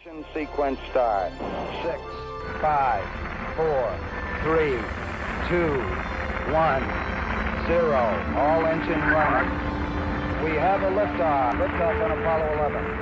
Ignition sequence start. 6, 5, 4, 3, 2, 1, 0. All engine running. We have a liftoff. Liftoff on Apollo 11.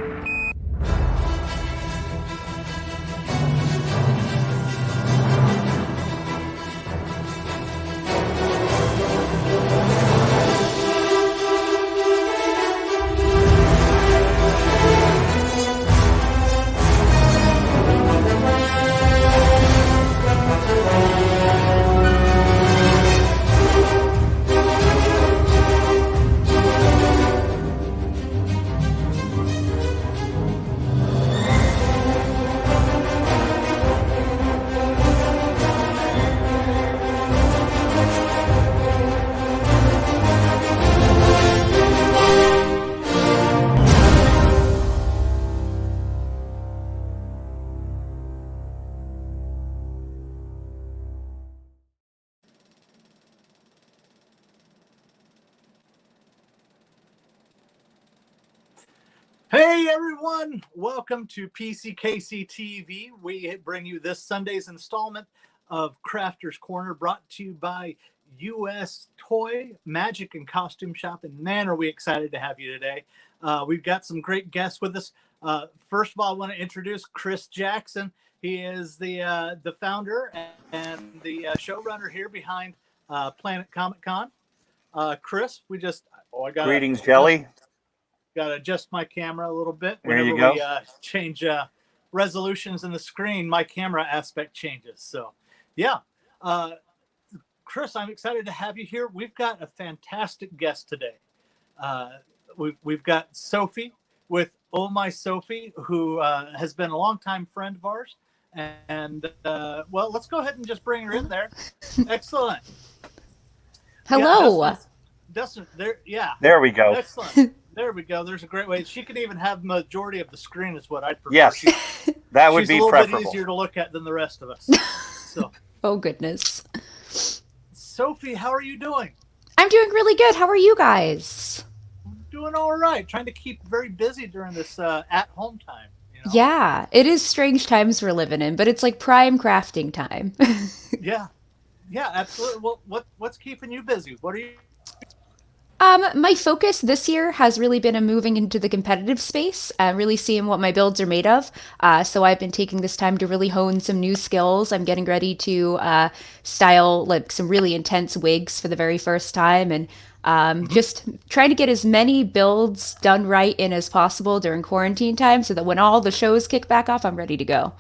Hey everyone, welcome to PCKC TV. We bring you this Sunday's installment of Crafter's Corner, brought to you by US Toy, Magic, and Costume Shop. And man, are we excited to have you today. We've got some great guests with us. First of all, I want to introduce Chris Jackson. He is the founder and the showrunner here behind Planet Comicon. Chris, Greetings, Jelly. Got to adjust my camera a little bit. There you Whenever go. we change resolutions in the screen, my camera aspect changes. So, yeah. Chris, I'm excited to have you here. We've got a fantastic guest today. We've got Sophie with Oh My Sophii, who has been a longtime friend of ours. And, well, let's go ahead and just bring her in there. Excellent. Hello. Yeah, Dustin, there, yeah. There we go. Excellent. There we go. There's a great way. She could even have majority of the screen is what I'd prefer. Yes, that would be preferable. She's a little bit easier to look at than the rest of us. So, oh, goodness. Sophie, how are you doing? I'm doing really good. How are you guys? Doing all right. Trying to keep very busy during this at-home time. You know? Yeah, it is strange times we're living in, but it's like prime crafting time. Yeah, absolutely. Well, what's keeping you busy? What are you? My focus this year has really been moving into the competitive space, really seeing what my builds are made of. So I've been taking this time to really hone some new skills. I'm getting ready to style like some really intense wigs for the very first time, and just trying to get as many builds done right in as possible during quarantine time, so that when all the shows kick back off, I'm ready to go.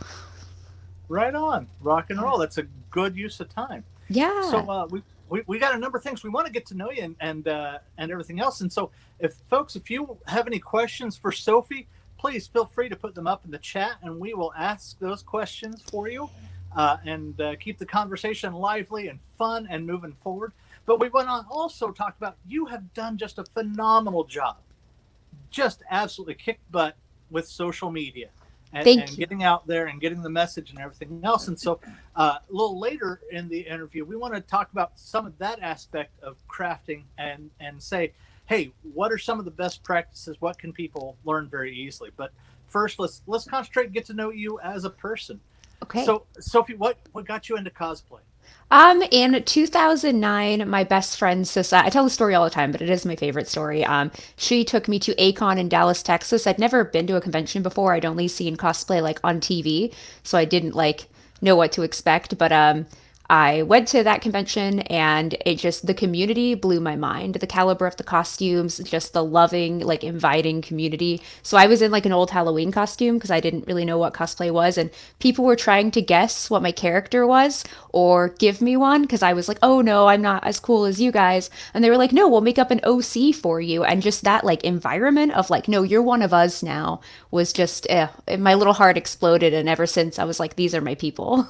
Right on. Rock and roll. That's a good use of time. Yeah. So we got a number of things. We want to get to know you and everything else. And so if you have any questions for Sophie, please feel free to put them up in the chat and we will ask those questions for you and keep the conversation lively and fun and moving forward. But we want to also talk about, you have done just a phenomenal job. Just absolutely kicked butt with social media. And getting out there and getting the message and everything else. And so a little later in the interview, we want to talk about some of that aspect of crafting and say, hey, what are some of the best practices? What can people learn very easily? But first, let's concentrate and get to know you as a person. Okay. So, Sophie, what got you into cosplay? In 2009, my best friend, I tell the story all the time, but it is my favorite story. She took me to A-Kon in Dallas, Texas. I'd never been to a convention before. I'd only seen cosplay like on TV, so I didn't like know what to expect. But I went to that convention and the community blew my mind. The caliber of the costumes, just the loving, like inviting community. So I was in like an old Halloween costume because I didn't really know what cosplay was. And people were trying to guess what my character was or give me one because I was like, oh no, I'm not as cool as you guys. And they were like, no, we'll make up an OC for you. And just that like environment of like, no, you're one of us now was just, my little heart exploded. And ever since I was like, these are my people.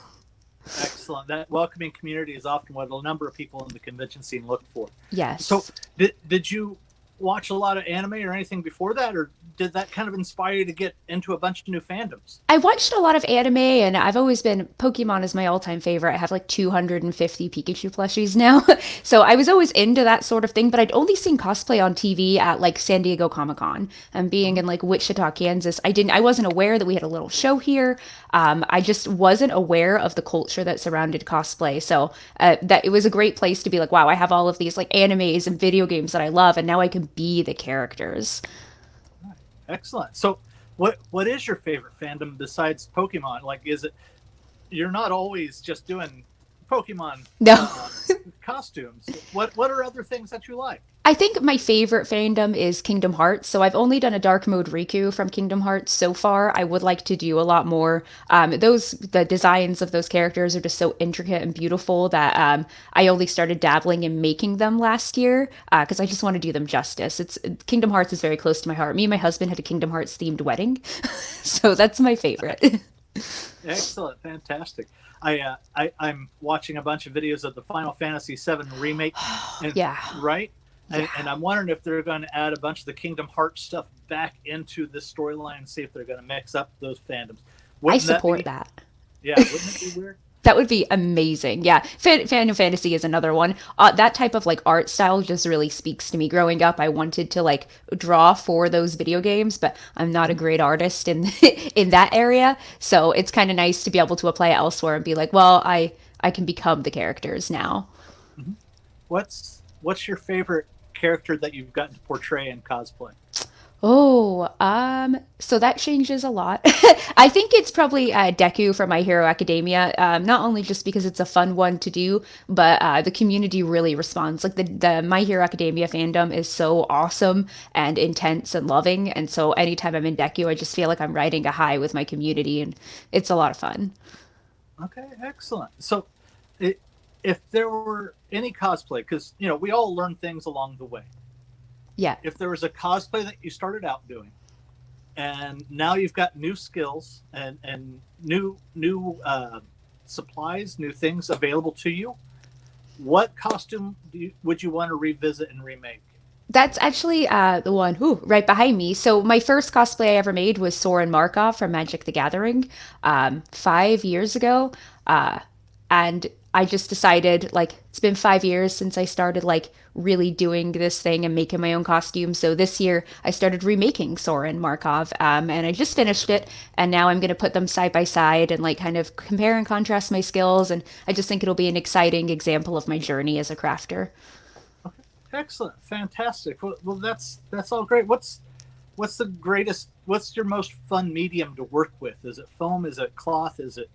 Excellent. That welcoming community is often what a number of people in the convention scene look for. Yes. So did you watch a lot of anime or anything before that, or did that kind of inspire you to get into a bunch of new fandoms? I watched a lot of anime, and I've always been Pokemon is my all-time favorite. I have like 250 Pikachu plushies now. So I was always into that sort of thing, but I'd only seen cosplay on TV at like San Diego Comic-Con. And being in like Wichita, Kansas, I wasn't aware that we had a little show here. I just wasn't aware of the culture that surrounded cosplay. So that it was a great place to be like, wow, I have all of these like animes and video games that I love, and now I can be the characters. Excellent. So what is your favorite fandom besides Pokemon? Like, is it, you're not always just doing Pokemon No. costumes. What are other things that you like? I think my favorite fandom is Kingdom Hearts. So I've only done a dark mode Riku from Kingdom Hearts so far. I would like to do a lot more. The designs of those characters are just so intricate and beautiful that I only started dabbling in making them last year because I just want to do them justice. It's Kingdom Hearts is very close to my heart. Me and my husband had a Kingdom Hearts themed wedding, so that's my favorite. Excellent, fantastic. I'm watching a bunch of videos of the Final Fantasy VII remake. And, Yeah. Right? Yeah. And I'm wondering if they're going to add a bunch of the Kingdom Hearts stuff back into this storyline and see if they're going to mix up those fandoms. I support that. Yeah, wouldn't it be weird? That would be amazing. Yeah. Phantom Fantasy is another one. That type of like art style just really speaks to me. Growing up, I wanted to like draw for those video games, but I'm not a great artist in in that area. So it's kind of nice to be able to apply it elsewhere and be like, well, I can become the characters now. Mm-hmm. What's your favorite character that you've gotten to portray in cosplay? Oh, so that changes a lot. I think it's probably Deku from My Hero Academia. Not only just because it's a fun one to do, but the community really responds. Like the My Hero Academia fandom is so awesome and intense and loving, and so anytime I'm in Deku, I just feel like I'm riding a high with my community, and it's a lot of fun. Okay, excellent. So, if there were any cosplay, because we all learn things along the way. Yeah. If there was a cosplay that you started out doing, and now you've got new skills and new supplies, new things available to you, what costume would you want to revisit and remake? That's actually the one right behind me. So my first cosplay I ever made was Soren Markov from Magic the Gathering 5 years ago. And I just decided, like, it's been 5 years since I started, like, really doing this thing and making my own costume. So this year I started remaking Soren Markov, and I just finished it. And now I'm going to put them side by side and, like, kind of compare and contrast my skills. And I just think it'll be an exciting example of my journey as a crafter. Okay. Excellent. Fantastic. Well, that's all great. What's your most fun medium to work with? Is it foam? Is it cloth? Is it,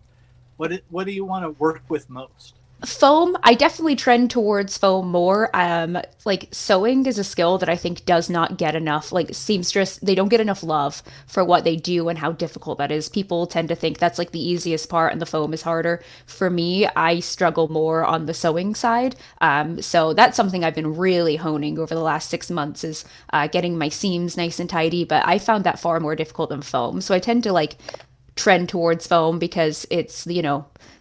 what do you want to work with most? Foam, I definitely trend towards foam more. Like sewing is a skill that I think does not get enough, like seamstress, they don't get enough love for what they do and how difficult that is. People tend to think that's like the easiest part and the foam is harder. For me, I struggle more on the sewing side. So that's something I've been really honing over the last 6 months is getting my seams nice and tidy, but I found that far more difficult than foam. So I tend to like trend towards foam because it's,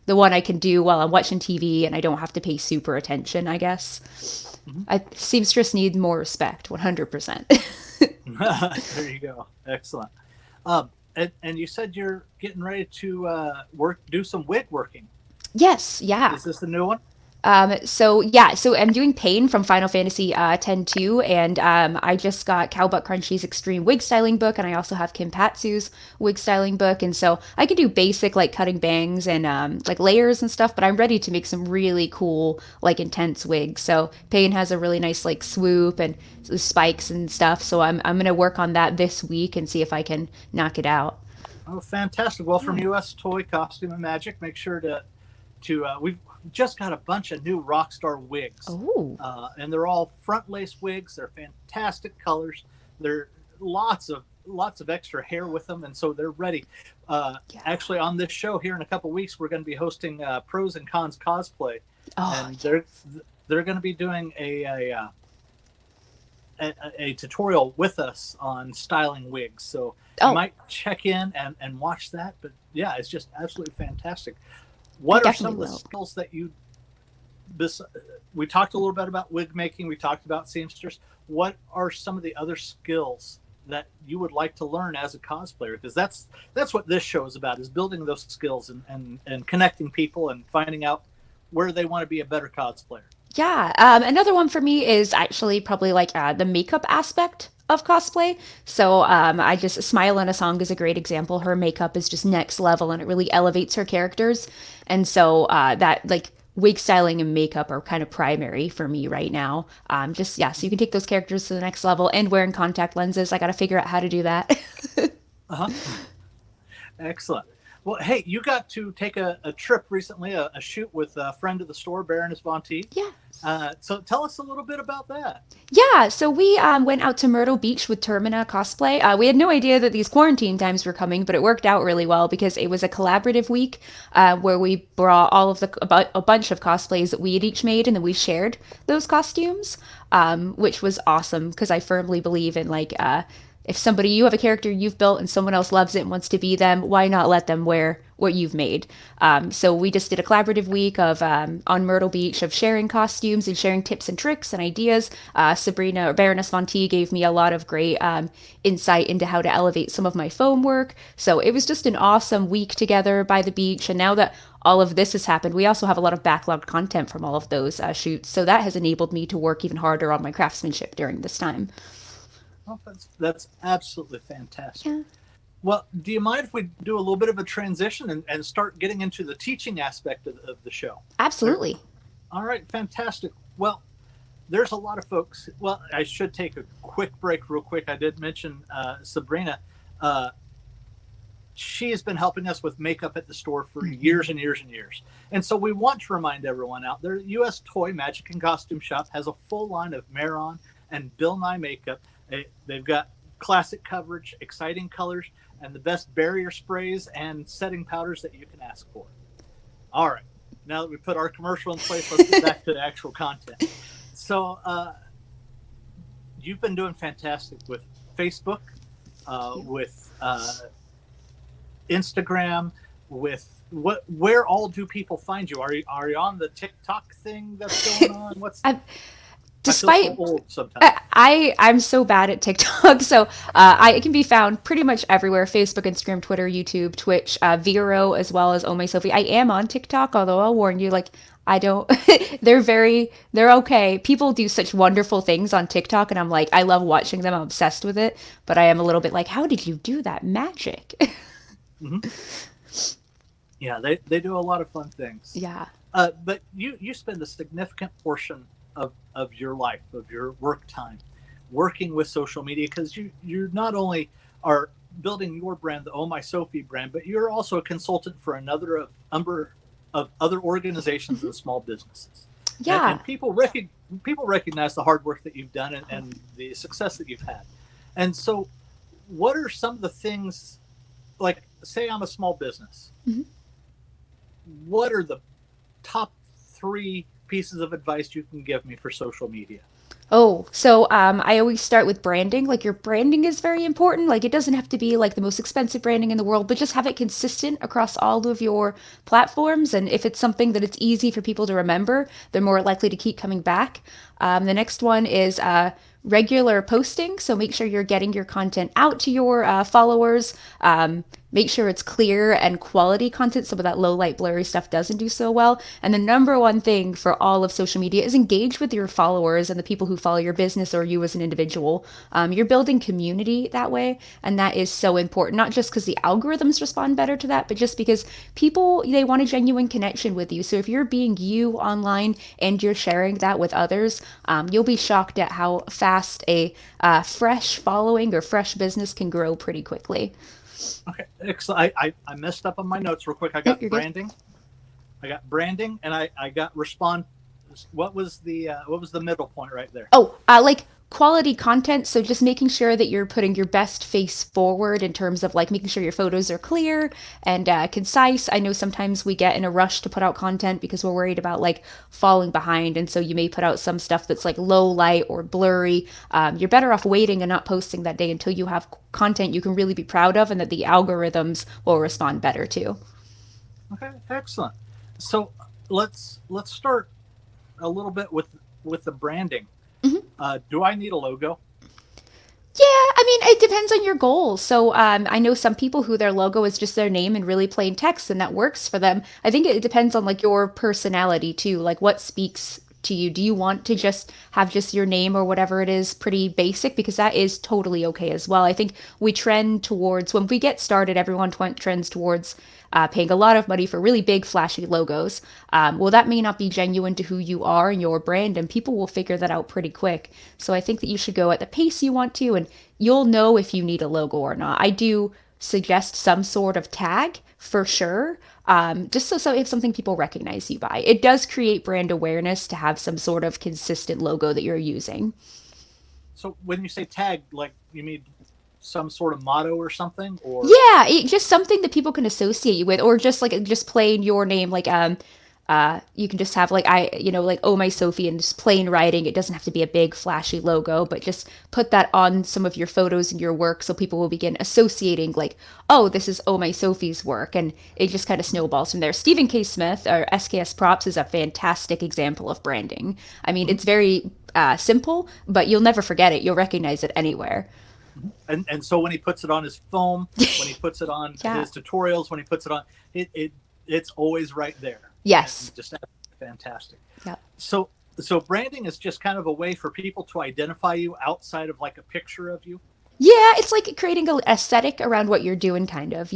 the one I can do while I'm watching TV and I don't have to pay super attention, I guess. Mm-hmm. Seamstress need more respect, 100%. There you go. Excellent. And you said you're getting ready to do some wig working. Yes, yeah. Is this the new one? So I'm doing Pain from Final Fantasy X-2, and I just got Cowbutt Crunchy's Extreme Wig Styling book, and I also have Kim Patsu's wig styling book, and so I can do basic like cutting bangs and like layers and stuff, but I'm ready to make some really cool like intense wigs. So Pain has a really nice like swoop and spikes and stuff, so I'm gonna work on that this week and see if I can knock it out. Oh, fantastic! Well, from US Toy Costume and Magic, make sure to we've just got a bunch of new Rockstar wigs. And they're all front lace wigs. They're fantastic colors. They're lots of extra hair with them, and so they're ready. Actually, on this show here in a couple weeks, we're going to be hosting Pros and Cons Cosplay, and they're going to be doing a tutorial with us on styling wigs. So you might check in and watch that. But yeah, it's just absolutely fantastic. What are some of the skills that you we talked a little bit about wig making. We talked about seamstress. What are some of the other skills that you would like to learn as a cosplayer? Because that's what this show is about, is building those skills and connecting people and finding out where they want to be a better cosplayer. Yeah, another one for me is actually probably like the makeup aspect of cosplay. So I just Smile in a Song is a great example. Her makeup is just next level, and it really elevates her characters. And so that like wig styling and makeup are kind of primary for me right now. Just yeah, so you can take those characters to the next level. And wearing contact lenses, I got to figure out how to do that. Uh-huh. Excellent. Well, hey, you got to take a trip recently, a shoot with a friend of the store, Baroness Von T. Yeah. So tell us a little bit about that. Yeah, so we went out to Myrtle Beach with Termina Cosplay. We had no idea that these quarantine times were coming, but it worked out really well because it was a collaborative week where we brought all of a bunch of cosplays that we had each made, and then we shared those costumes, which was awesome because I firmly believe in like if you have a character you've built and someone else loves it and wants to be them, why not let them wear what you've made? So we just did a collaborative week of on Myrtle Beach of sharing costumes and sharing tips and tricks and ideas. Sabrina or Baroness Von T gave me a lot of great insight into how to elevate some of my foam work. So it was just an awesome week together by the beach. And now that all of this has happened, we also have a lot of backlogged content from all of those shoots. So that has enabled me to work even harder on my craftsmanship during this time. Well, that's absolutely fantastic. Yeah. Well, do you mind if we do a little bit of a transition and start getting into the teaching aspect of the show? Absolutely. All right, fantastic. Well, there's a lot of folks. Well, I should take a quick break real quick. I did mention Sabrina. She has been helping us with makeup at the store for years and years and years. And so we want to remind everyone out there, U.S. Toy Magic and Costume Shop has a full line of Maron and Bill Nye makeup. They've got classic coverage, exciting colors, and the best barrier sprays and setting powders that you can ask for. All right. Now that we put our commercial in place, let's get back to the actual content. So you've been doing fantastic with Facebook, with Instagram, with where all do people find you? Are you on the TikTok thing that's going on? Despite I feel so old sometimes. I'm so bad at TikTok, so I can be found pretty much everywhere: Facebook, Instagram, Twitter, YouTube, Twitch, Vero, as well as Oh My Sophii. I am on TikTok, although I'll warn you, like I don't. They're okay. People do such wonderful things on TikTok, and I'm like, I love watching them. I'm obsessed with it, but I am a little bit like, how did you do that magic? Mm-hmm. Yeah, they do a lot of fun things. Yeah. But you spend a significant portion of your life, of your work time, working with social media, because you not only are building your brand, the Oh My Sophii brand, but you're also a consultant for another number of other organizations and small businesses. Yeah. And people recognize the hard work that you've done and the success that you've had. And so what are some of the things, like say I'm a small business, Mm-hmm. What are the top 3 pieces of advice you can give me for social media? Oh, so I always start with branding. Like your branding is very important. Like it doesn't have to be like the most expensive branding in the world, but just have it consistent across all of your platforms. And if it's something that it's easy for people to remember, they're more likely to keep coming back. The next one is regular posting. So make sure you're getting your content out to your followers. Make sure it's clear and quality content. Some of that low light, blurry stuff doesn't do so well. And the number one thing for all of social media is engage with your followers and the people who follow your business or you as an individual. You're building community that way. And that is so important, not just because the algorithms respond better to that, but just because people, they want a genuine connection with you. So if you're being you online and you're sharing that with others, you'll be shocked at how fast a fresh following or fresh business can grow pretty quickly. Okay, excellent. I messed up on my notes real quick. I got branding. I got branding, and I got respond. What was the middle point right there? Oh, like quality content. So just making sure that you're putting your best face forward in terms of like making sure your photos are clear and concise. I know sometimes we get in a rush to put out content because we're worried about like falling behind. And so you may put out some stuff that's like low light or blurry. You're better off waiting and not posting that day until you have content you can really be proud of and that the algorithms will respond better to. Okay, excellent. So let's start a little bit with the branding. Mm-hmm. Do I need a logo? Yeah, I mean, it depends on your goals. So, I know some people who their logo is just their name and really plain text, and that works for them. I think it depends on like your personality too, like what speaks to you. Do you want to just have just your name or whatever it is, pretty basic? Because that is totally okay as well. I think we trend towards when we get started, everyone trends towards paying a lot of money for really big, flashy logos. Well, that may not be genuine to who you are and your brand, and people will figure that out pretty quick. So I think that you should go at the pace you want to, and you'll know if you need a logo or not. I do suggest some sort of tag for sure, just so if something people recognize you by. It does create brand awareness to have some sort of consistent logo that you're using. So when you say tag, like you mean some sort of motto or something, or Yeah, just something that people can associate you with, or just like just plain your name, like you can just have like like Oh My Sophie and just plain writing. It doesn't have to be a big flashy logo, but just put that on some of your photos and your work so people will begin associating like, oh, this is Oh My Sophie's work, and it just kind of snowballs from there. Stephen K. Smith or SKS Props is a fantastic example of branding. I mean, it's very simple, but you'll never forget it. You'll recognize it anywhere. and so when he puts it on his foam, when he puts it on Yeah. his tutorials, when he puts it on, it's always right there. Yes. And just fantastic. Yeah. So branding is just kind of a way for people to identify you outside of like a picture of you. Yeah, it's like creating an aesthetic around what you're doing, kind of,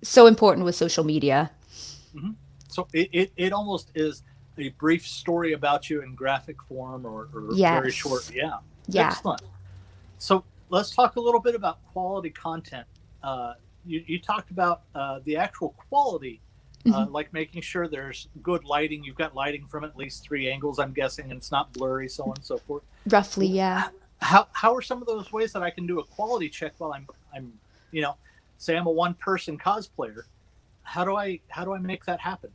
so important with social media. Mm-hmm. So it almost is a brief story about you in graphic form or Yes. very short. Yeah. Yeah. Excellent. So let's talk a little bit about quality content. You talked about the actual quality, like making sure there's good lighting. You've got lighting from at least 3 angles, I'm guessing, and it's not blurry, so on and so forth. Roughly, yeah. How are some of those ways that I can do a quality check while I'm say I'm a one-person cosplayer? How do I make that happen?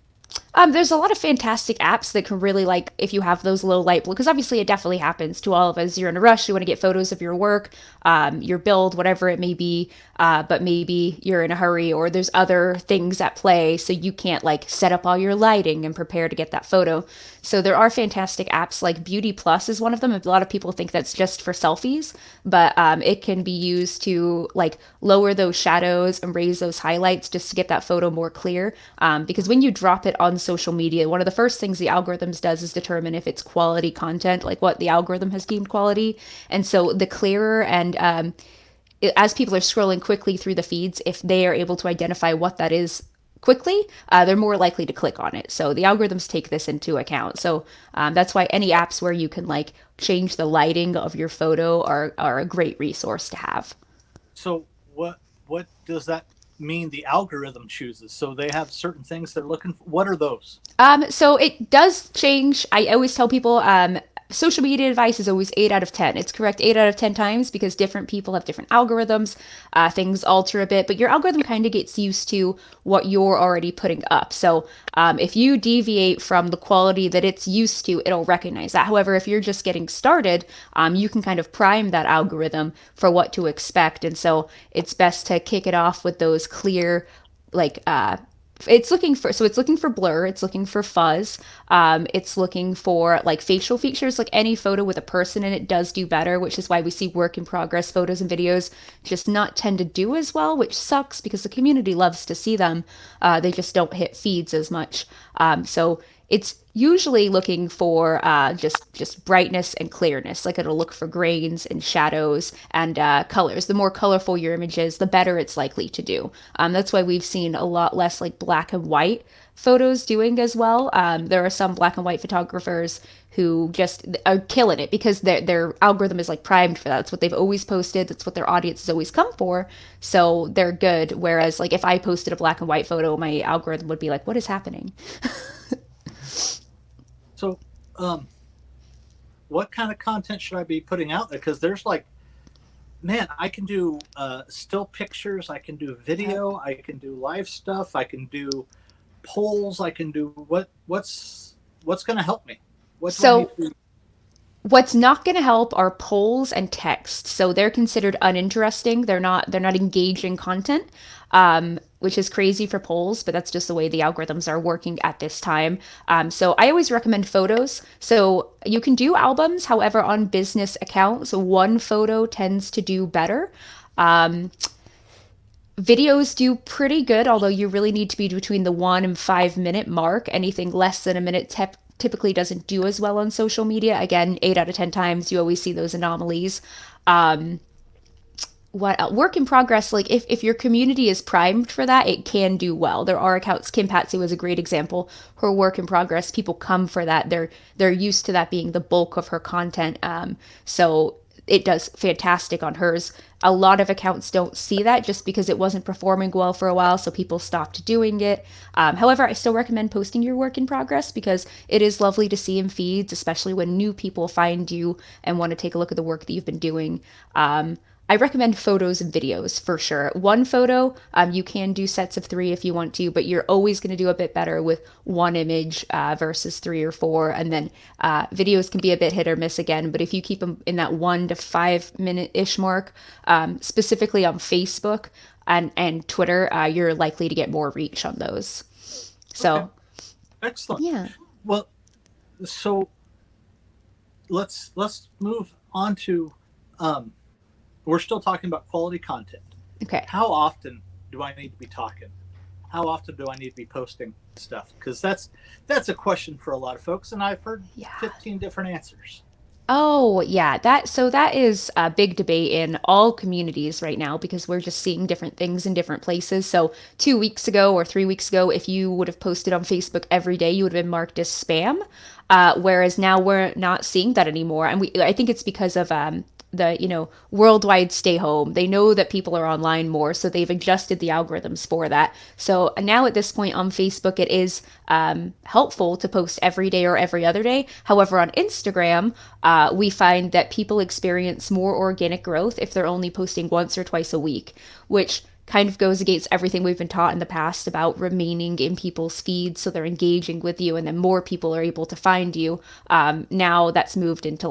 There's a lot of fantastic apps that can really like if you have those low light because obviously it definitely happens to all of us. You're in a rush, you want to get photos of your work, your build, whatever it may be, but maybe you're in a hurry or there's other things at play, so you can't like set up all your lighting and prepare to get that photo. So there are fantastic apps like Beauty Plus is one of them. A lot of people think that's just for selfies, but it can be used to like lower those shadows and raise those highlights just to get that photo more clear. Because when you drop it on social media, one of the first things the algorithms does is determine if it's quality content, like what the algorithm has deemed quality. And so the clearer and as people are scrolling quickly through the feeds, if they are able to identify what that is quickly, they're more likely to click on it. So the algorithms take this into account. So that's why any apps where you can like change the lighting of your photo are a great resource to have. So what does that mean the algorithm chooses? So they have certain things they're looking for. What are those? So it does change. I always tell people social media advice is always 8 out of 10. It's correct 8 out of 10 times because different people have different algorithms. Things alter a bit, but your algorithm kind of gets used to what you're already putting up. So if you deviate from the quality that it's used to, it'll recognize that. However, if you're just getting started, you can kind of prime that algorithm for what to expect. And so it's best to kick it off with those clear, like, it's looking for blur, it's looking for fuzz, it's looking for like facial features. Like any photo with a person in it does do better, which is why we see work in progress photos and videos just not tend to do as well, which sucks because the community loves to see them. They just don't hit feeds as much. So it's usually looking for just brightness and clearness. Like it'll look for grains and shadows and colors. The more colorful your image is, the better it's likely to do. That's why we've seen a lot less like black and white photos doing as well. There are some black and white photographers who just are killing it because their algorithm is like primed for that. That's what they've always posted. That's what their audience has always come for. So they're good. Whereas like if I posted a black and white photo, my algorithm would be like, what is happening? So, what kind of content should I be putting out there? Because there's like, man, I can do still pictures, I can do video, I can do live stuff, I can do polls, I can do what's going to help me. What's not going to help are polls and text. So they're considered uninteresting. They're not engaging content. which is crazy for polls, but that's just the way the algorithms are working at this time. So I always recommend photos. So you can do albums, however, on business accounts, one photo tends to do better. Videos do pretty good, although you really need to be between the 1 and 5 minute mark. Anything less than a minute typically doesn't do as well on social media. Again, 8 out of 10 times you always see those anomalies. What work in progress, like if your community is primed for that, it can do well. There are accounts. Kim Patsy was a great example. Her work in progress, people come for that. They're used to that being the bulk of her content. So it does fantastic on hers. A lot of accounts don't see that just because it wasn't performing well for a while, so people stopped doing it. However, I still recommend posting your work in progress because it is lovely to see in feeds, especially when new people find you and want to take a look at the work that you've been doing. I recommend photos and videos for sure. One photo, you can do sets of 3 if you want to, but you're always going to do a bit better with one image versus 3 or 4. And then videos can be a bit hit or miss again, but if you keep them in that 1 to 5 minute-ish mark, specifically on Facebook and Twitter, you're likely to get more reach on those. So, okay. Excellent. Yeah. Well, so let's move on to we're still talking about quality content. Okay. How often do I need to be talking? How often do I need to be posting stuff? Because that's a question for a lot of folks, and I've heard 15 different answers. Oh, yeah. That is a big debate in all communities right now because we're just seeing different things in different places. So 2 weeks ago or 3 weeks ago, if you would have posted on Facebook every day, you would have been marked as spam. Whereas now we're not seeing that anymore. And I think it's because of the worldwide stay home. They know that people are online more, so they've adjusted the algorithms for that. So now at this point on Facebook, it is helpful to post every day or every other day. However, on Instagram, we find that people experience more organic growth if they're only posting once or twice a week, which kind of goes against everything we've been taught in the past about remaining in people's feeds so they're engaging with you and then more people are able to find you. Now that's moved into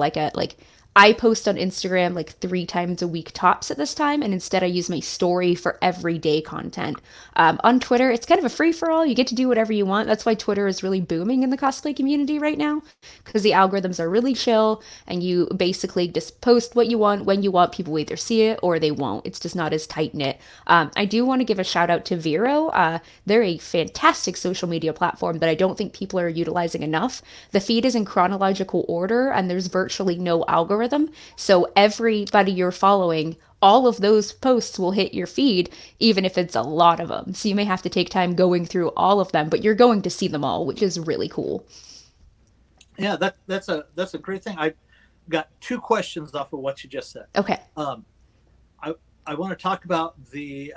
I post on Instagram 3 times a week tops at this time, and instead I use my story for everyday content. On Twitter, it's kind of a free-for-all. You get to do whatever you want. That's why Twitter is really booming in the cosplay community right now, because the algorithms are really chill, and you basically just post what you want when you want. People will either see it or they won't. It's just not as tight-knit. I do want to give a shout-out to Vero. They're a fantastic social media platform that I don't think people are utilizing enough. The feed is in chronological order, and there's virtually no algorithm. So everybody you're following, all of those posts will hit your feed, even if it's a lot of them. So you may have to take time going through all of them, but you're going to see them all, which is really cool. Yeah, that's a great thing. I got 2 questions off of what you just said. Okay. I want to talk about the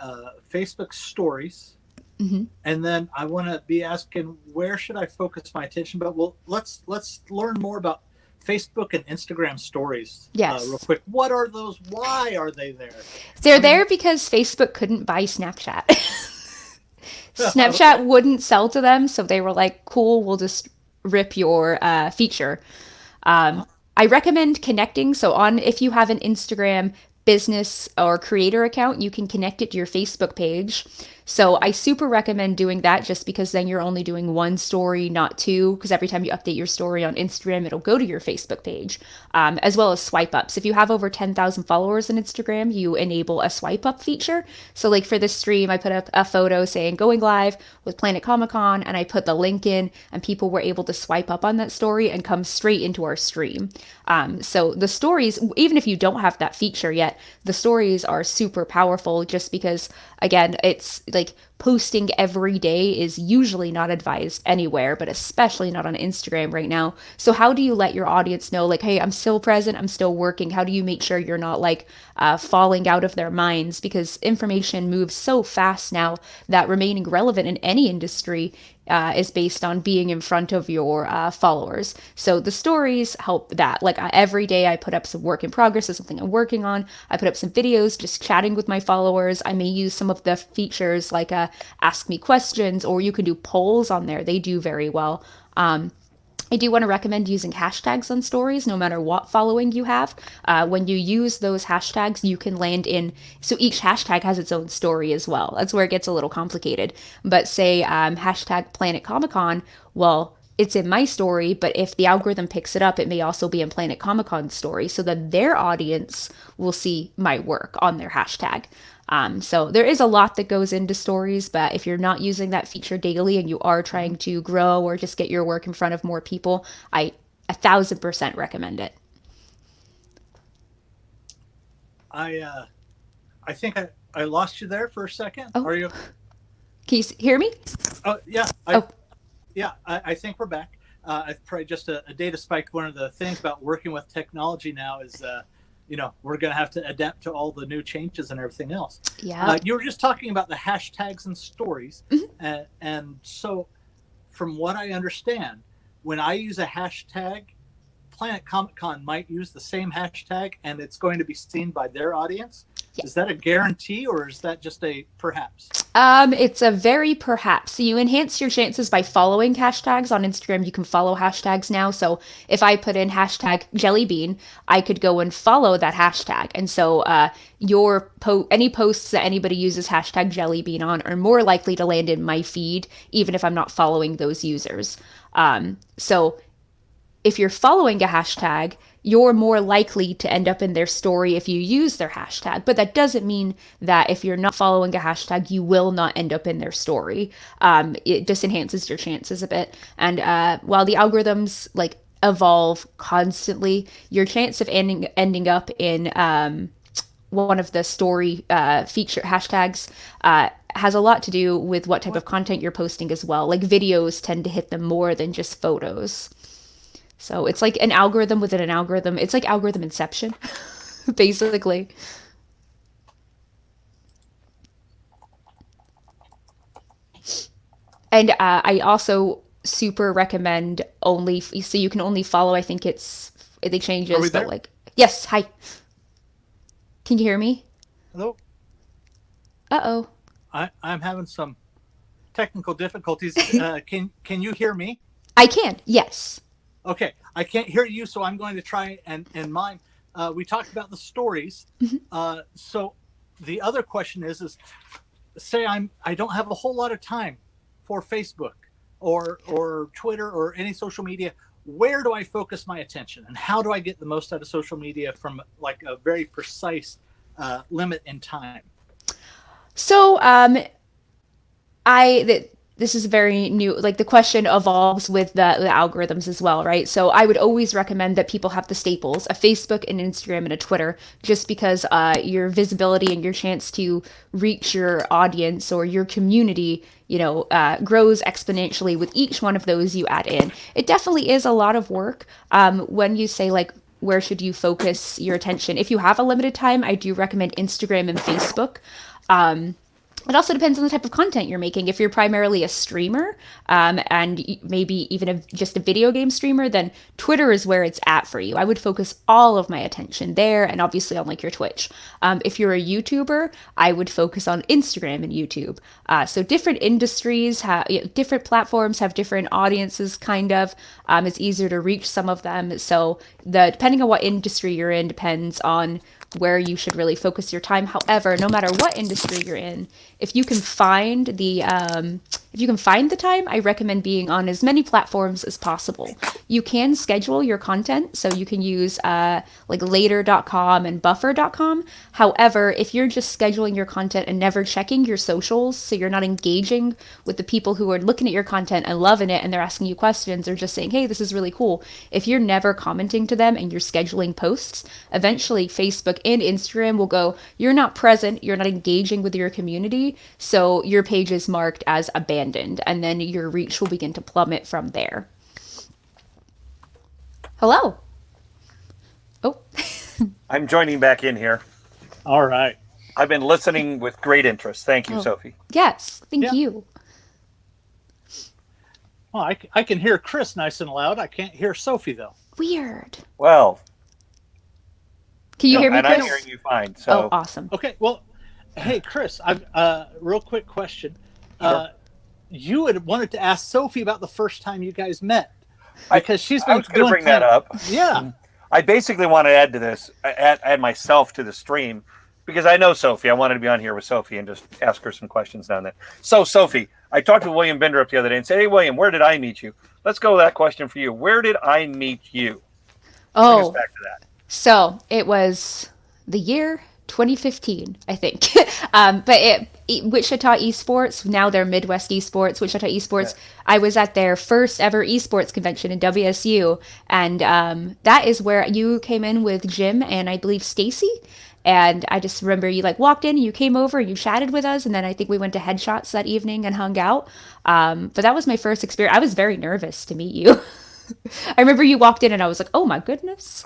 Facebook stories. Mm-hmm. And then I want to be asking, where should I focus my attention? But let's learn more about Facebook and Instagram stories. Yes. Real quick. What are those? Why are they there? They're there because Facebook couldn't buy Snapchat. Snapchat wouldn't sell to them, so they were like, cool, we'll just rip your feature. I recommend connecting. So if you have an Instagram business or creator account, you can connect it to your Facebook page. So I super recommend doing that just because then you're only doing 1 story, not 2, because every time you update your story on Instagram, it'll go to your Facebook page, as well as swipe ups. If you have over 10,000 followers on Instagram, you enable a swipe up feature. So for this stream, I put up a photo saying going live with Planet Comicon, and I put the link in, and people were able to swipe up on that story and come straight into our stream. So the stories, even if you don't have that feature yet, the stories are super powerful just because, again, it's posting every day is usually not advised anywhere, but especially not on Instagram right now. So how do you let your audience know, hey, I'm still present, I'm still working? How do you make sure you're not falling out of their minds? Because information moves so fast now that remaining relevant in any industry is based on being in front of your followers. So the stories help that. Every day I put up some work in progress or something I'm working on. I put up some videos just chatting with my followers. I may use some of the features ask me questions, or you can do polls on there. They do very well. I do want to recommend using hashtags on stories, no matter what following you have. When you use those hashtags, you can land in. So each hashtag has its own story as well. That's where it gets a little complicated. But say hashtag Planet Comicon, well, it's in my story, but if the algorithm picks it up, it may also be in Planet Comicon's story, so that their audience will see my work on their hashtag. So there is a lot that goes into stories, but if you're not using that feature daily and you are trying to grow or just get your work in front of more people, I 1,000% recommend it. I think I lost you there for a second. Oh. Are you? Can you hear me? Oh, yeah. I think we're back. Probably just a data spike. One of the things about working with technology now is, we're going to have to adapt to all the new changes and everything else. Yeah. You were just talking about the hashtags and stories. Mm-hmm. And so from what I understand, when I use a hashtag, Planet Comicon might use the same hashtag and it's going to be seen by their audience. Yeah. Is that a guarantee or is that just a perhaps? It's a very perhaps. So you enhance your chances by following hashtags. On Instagram, you can follow hashtags now. So if I put in hashtag jellybean, I could go and follow that hashtag. And so any posts that anybody uses hashtag jellybean on are more likely to land in my feed, even if I'm not following those users. So if you're following a hashtag, you're more likely to end up in their story if you use their hashtag. But that doesn't mean that if you're not following a hashtag, you will not end up in their story. It just enhances your chances a bit. And while the algorithms evolve constantly, your chance of ending up in one of the story feature hashtags has a lot to do with what type of content you're posting as well. Like videos tend to hit them more than just photos. So it's like an algorithm within an algorithm. It's like algorithm inception, basically. And I also super recommend so you can only follow, I think they changes, Are we there? But yes, hi. Can you hear me? Hello? Uh-oh. I'm having some technical difficulties. Can you hear me? I can, yes. Okay, I can't hear you, so I'm going to try and mine. We talked about the stories. Mm-hmm. So the other question is say I don't have a whole lot of time for Facebook or Twitter or any social media. Where do I focus my attention, and how do I get the most out of social media from a very precise limit in time? So this is very new, the question evolves with the algorithms as well, right? So I would always recommend that people have the staples, a Facebook, an Instagram, and a Twitter, just because your visibility and your chance to reach your audience or your community, grows exponentially with each one of those you add in. It definitely is a lot of work. When you say where should you focus your attention? If you have a limited time, I do recommend Instagram and Facebook. It also depends on the type of content you're making. If you're primarily a streamer and maybe even just a video game streamer, then Twitter is where it's at for you. I would focus all of my attention there and obviously on your Twitch. If you're a YouTuber, I would focus on Instagram and YouTube. So different industries, different platforms have different audiences, kind of. It's easier to reach some of them. So depending on what industry you're in depends on where you should really focus your time. However, no matter what industry you're in, if you can find the time, I recommend being on as many platforms as possible. You can schedule your content, so you can use later.com and buffer.com. However, if you're just scheduling your content and never checking your socials, so you're not engaging with the people who are looking at your content and loving it and they're asking you questions or just saying, hey, this is really cool. If you're never commenting to them and you're scheduling posts, eventually Facebook and Instagram will go, you're not present, you're not engaging with your community, so your page is marked as abandoned, and then your reach will begin to plummet from there. Hello. Oh. I'm joining back in here. All right. I've been listening with great interest. Thank you, Sophie. Yes, thank you. Well, I can hear Chris nice and loud. I can't hear Sophie, though. Weird. Well. Can you hear me, Chris? I'm hearing you fine. So. Oh, awesome. Okay, well, hey, Chris, I've real quick question. Sure. You had wanted to ask Sophie about the first time you guys met. because she's I been was going to doing bring that up. Yeah. I basically want to add to this, add myself to the stream, because I know Sophie. I wanted to be on here with Sophie and just ask her some questions down there. So, Sophie, I talked to William Bender up the other day and said, "Hey, William, where did I meet you?" Let's go with that question for you. Where did I meet you? Bring us Oh, back to that. so it was the year 2015, I think. Wichita Esports, now they're Midwest Esports, Wichita Esports. Yeah. I was at their first ever esports convention in WSU, and that is where you came in with Jim and I believe Stacy. And I just remember you like walked in, you came over, you chatted with us, and then I think we went to Headshots that evening and hung out. But that was my first experience. I was very nervous to meet you. I remember you walked in and I was like, oh my goodness.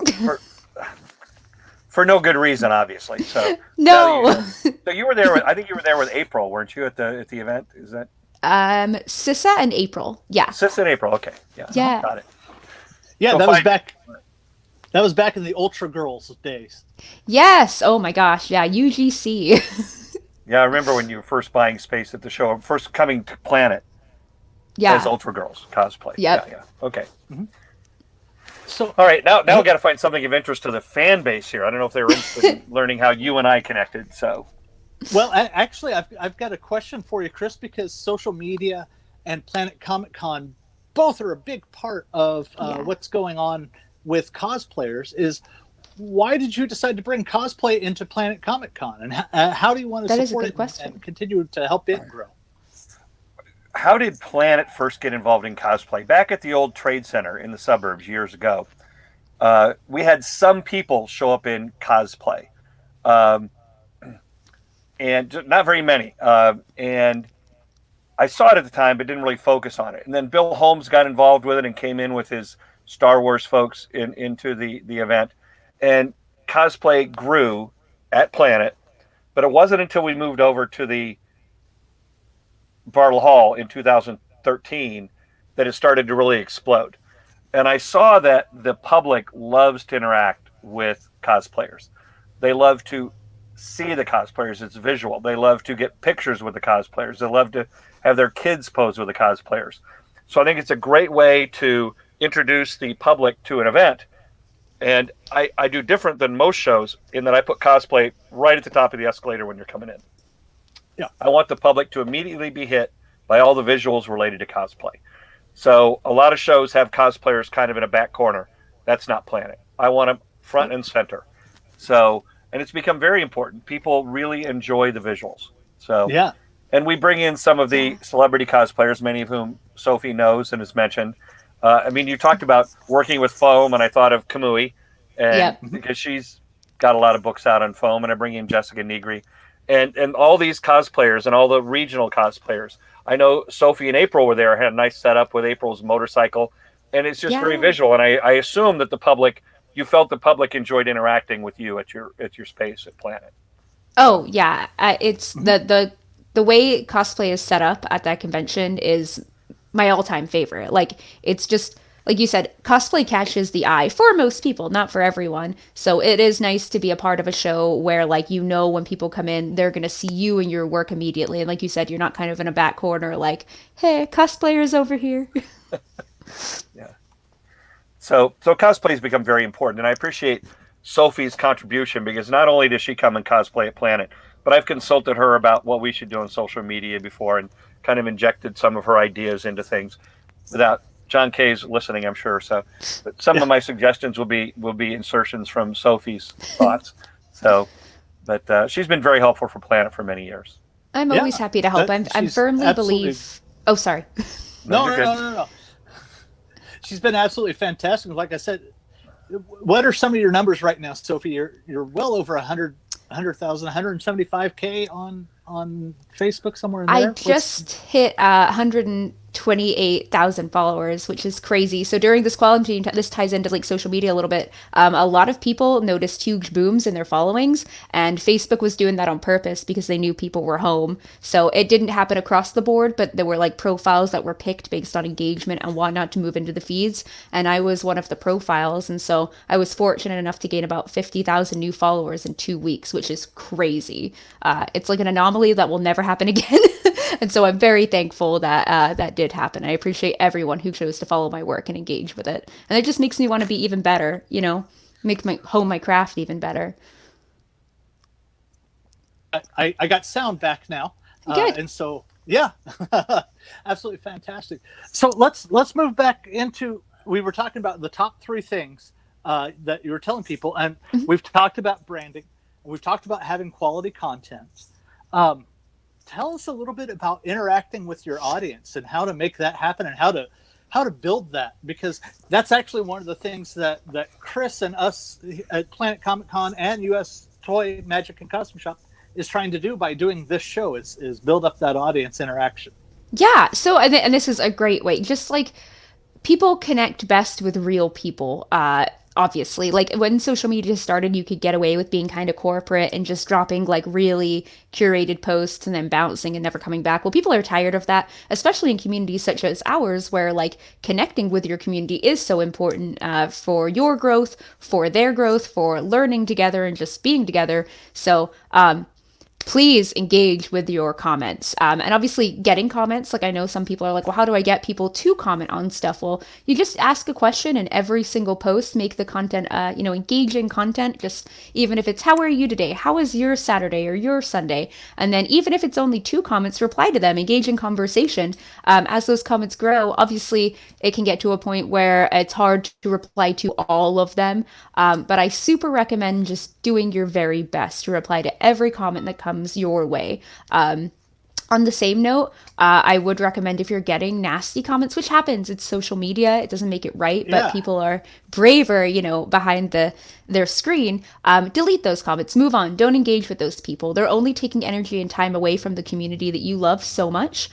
For no good reason, obviously. So No. so you were there. I think you were there with April, weren't you, at the event? Is that Sissa and April. Yeah. Sis in April? Okay, yeah, Yeah. got it. Yeah, So that was fine. back. That was back in the Ultra Girls days. Yes. Oh my gosh. Yeah. UGC. Yeah, I remember when you were first buying space at the show, first coming to Planet as Yeah. Ultra Girls cosplay. Yep. Yeah. Okay. So All right. Now we got to find something of interest to the fan base here. I don't know if they were interested in learning how you and I connected. So Well, actually, I've got a question for you, Chris, because social media and Planet Comicon both are a big part of Yeah. what's going on with cosplayers. Is why did you decide to bring cosplay into Planet Comicon, and how do you want to That is a support good it question. and continue to help it grow? how did Planet first get involved in cosplay? Back at the old trade center in the suburbs years ago, we had some people show up in cosplay, and not very many. And I saw it at the time, but didn't really focus on it. And then Bill Holmes got involved with it and came in with his Star Wars folks into the event. And cosplay grew at Planet, but it wasn't until we moved over to the Bartle Hall in 2013 that it started to really explode. And I saw that the public loves to interact with cosplayers. They love to see the cosplayers. It's visual. They love to get pictures with the cosplayers. They love to have their kids pose with the cosplayers. So I think it's a great way to introduce the public to an event. And I do different than most shows in that I put cosplay right at the top of the escalator when you're coming in. Yeah. I want the public to immediately be hit by all the visuals related to cosplay. So a lot of shows have cosplayers kind of in a back corner. That's not Planet. I want them front and center. So, and it's become very important. People really enjoy the visuals. So, Yeah. and we bring in some of the celebrity cosplayers, many of whom Sophie knows and has mentioned. I mean, you talked about working with foam, and I thought of Kamui, and Yep. because she's got a lot of books out on foam, and I bring in Jessica Negri, and all these cosplayers and all the regional cosplayers. I know Sophie and April were there, had a nice setup with April's motorcycle, and it's just very Yeah. visual. And I assume that you felt the public enjoyed interacting with you at your space at Planet. Oh yeah. It's the way cosplay is set up at that convention is my all-time favorite. Like it's just like you said, cosplay catches the eye for most people, not for everyone. So it is nice to be a part of a show where like when people come in, they're gonna see you and your work immediately. And like you said, you're not kind of in a back corner like, hey, cosplayers over here. Yeah. So cosplay has become very important, and I appreciate Sophie's contribution because not only does she come and cosplay at Planet, but I've consulted her about what we should do on social media before and kind of injected some of her ideas into things without John Kay's listening, I'm sure. So but some of my suggestions will be insertions from Sophie's thoughts. So, but she's been very helpful for Planet for many years. I'm Yeah, always happy to help. I'm she's firmly absolutely- believe. Oh, sorry. No, you're no, good. no. She's been absolutely fantastic. Like I said, what are some of your numbers right now, Sophie? You're well over 100,000, 175K on Facebook, somewhere in there. I just hit 128,000 followers, which is crazy. So during this quarantine, this ties into like social media a little bit. A lot of people noticed huge booms in their followings, and Facebook was doing that on purpose because they knew people were home. So it didn't happen across the board, but there were like profiles that were picked based on engagement and whatnot to move into the feeds. And I was one of the profiles, and so I was fortunate enough to gain about 50,000 new followers in 2 weeks, which is crazy. It's like an anomaly that will never happen again. And so I'm very thankful that that did happen. I appreciate everyone who chose to follow my work and engage with it. And it just makes me want to be even better, makes my craft even better. I got sound back now. Good. And so, yeah, absolutely fantastic. So let's move back into, we were talking about the top 3 things that you were telling people, and we've talked about branding, and we've talked about having quality content. Tell us a little bit about interacting with your audience and how to make that happen and how to build that, because that's actually one of the things that Chris and us at Planet Comicon and US Toy Magic and Costume Shop is trying to do by doing this show is build up that audience interaction. Yeah. So, and this is a great way, just like people connect best with real people. Obviously, like when social media started, you could get away with being kind of corporate and just dropping like really curated posts and then bouncing and never coming back. Well, people are tired of that, especially in communities such as ours, where like connecting with your community is so important for your growth, for their growth, for learning together and just being together. So, please engage with your comments. And obviously getting comments, like I know some people are like, well, how do I get people to comment on stuff? Well, you just ask a question in every single post, make the content, engaging content, just even if it's, how are you today? How was your Saturday or your Sunday? And then even if it's only 2 comments, reply to them, engage in conversation. As those comments grow, obviously it can get to a point where it's hard to reply to all of them. But I super recommend just doing your very best to reply to every comment that comes your way. On the same note, I would recommend if you're getting nasty comments, which happens, it's social media, it doesn't make it right, but people are braver, behind their screen, delete those comments, move on, don't engage with those people. They're only taking energy and time away from the community that you love so much.